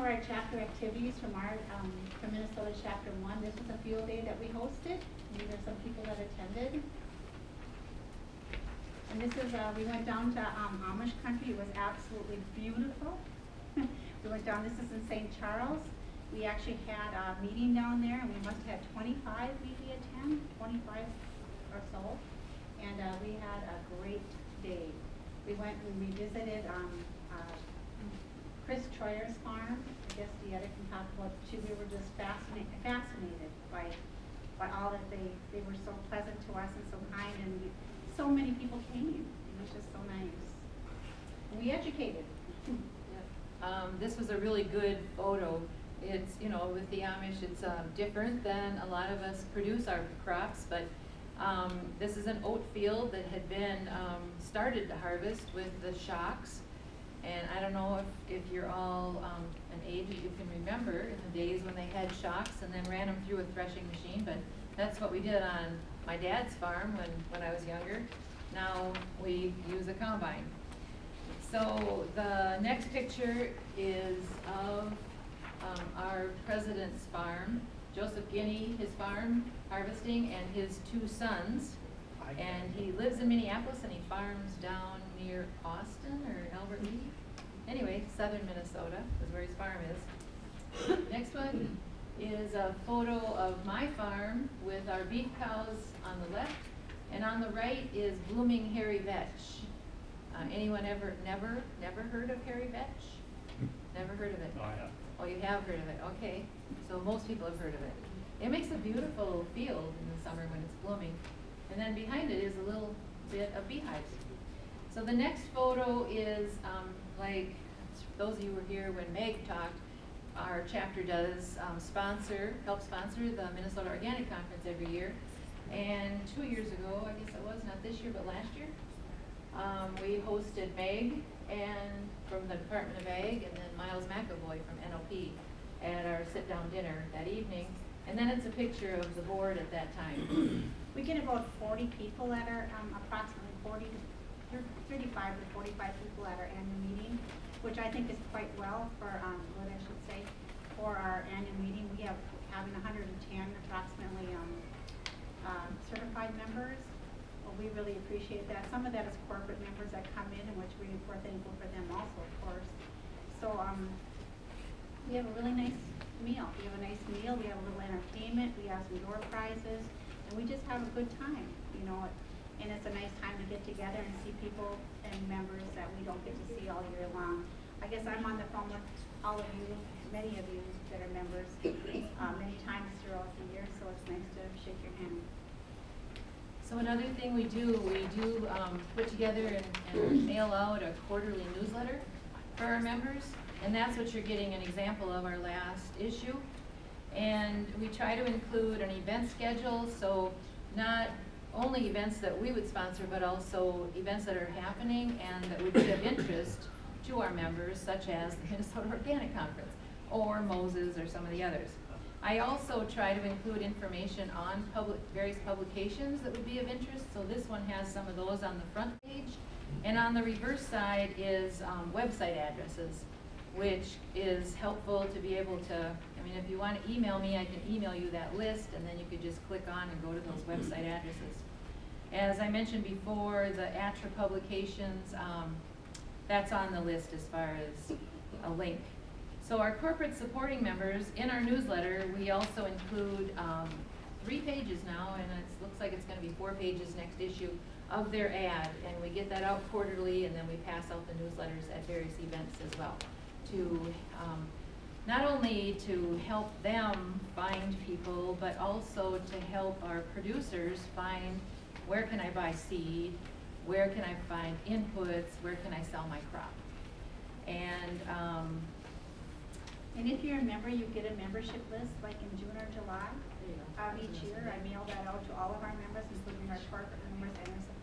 our chapter activities from from Minnesota Chapter 1. This was a field day that we hosted. These are some people that attended. And this is, we went down to Amish country. It was absolutely beautiful. We went down, this is in St. Charles. We actually had a meeting down there, and we must have had 25 maybe attend, 25 or so. And we had a great day. We went and we visited Chris Troyer's farm. I guess the other can talk about it too. We were just fascinated by all that they were so pleasant to us and so kind, and so many people came. It was just so nice. And we educated. This was a really good photo. It's, you know, with the Amish, it's different than a lot of us produce our crops, but this is an oat field that had been started to harvest with the shocks. And I don't know if you're all an age that you can remember in the days when they had shocks and then ran them through a threshing machine, but that's what we did on my dad's farm when I was younger. Now we use a combine. So the next picture is of our president's farm, Joseph Guinea, his farm harvesting, and his two sons. And he lives in Minneapolis and he farms down near Austin or Albert Lea. Anyway, southern Minnesota is where his farm is. Next one is a photo of my farm with our beef cows on the left, and on the right is blooming hairy vetch. Anyone never heard of hairy vetch? Never heard of it? Oh, yeah. Oh, you have heard of it, okay. So most people have heard of it. It makes a beautiful field in the summer when it's blooming. And then behind it is a little bit of beehives. So the next photo is, like those of you who were here when Meg talked, our chapter does help sponsor the Minnesota Organic Conference every year. And 2 years ago, I guess it was, not this year, but last year, we hosted Meg and from the Department of Ag, and then Miles McAvoy from NOP at our sit-down dinner that evening. And then it's a picture of the board at that time. We get about 40 people at our, approximately 35 to 45 people at our annual meeting, which I think is quite well for, what I should say, for our annual meeting. We have having 110 approximately certified members. Well, we really appreciate that. Some of that is corporate members that come in which we're thankful for them also, of course. So we have a really nice meal. We have a nice meal. We have a little entertainment. We have some door prizes, and we just have a good time, you know. And it's a nice time to get together and see people and members that we don't get to see all year long. I guess I'm on the phone with all of you, many of you that are members, many times throughout the year. So it's nice to shake your hand. So another thing we do put together and mail out a quarterly newsletter for our members, and that's what you're getting an example of our last issue. And we try to include an event schedule, so not only events that we would sponsor, but also events that are happening and that would be of interest to our members, such as the Minnesota Organic Conference or Moses or some of the others. I also try to include information on various publications that would be of interest. So this one has some of those on the front page. And on the reverse side is website addresses, which is helpful to be able to, I mean, if you want to email me, I can email you that list, and then you could just click on and go to those website addresses. As I mentioned before, the ATRA publications, that's on the list as far as a link. So our corporate supporting members, in our newsletter, we also include 3 pages now, and it looks like it's going to be 4 pages next issue of their ad, and we get that out quarterly, and then we pass out the newsletters at various events as well, to not only to help them find people, but also to help our producers find where can I buy seed, where can I find inputs, where can I sell my crop. And if you're a member, you get a membership list like in June or July each year. I mail that out to all of our members, including our corporate members and our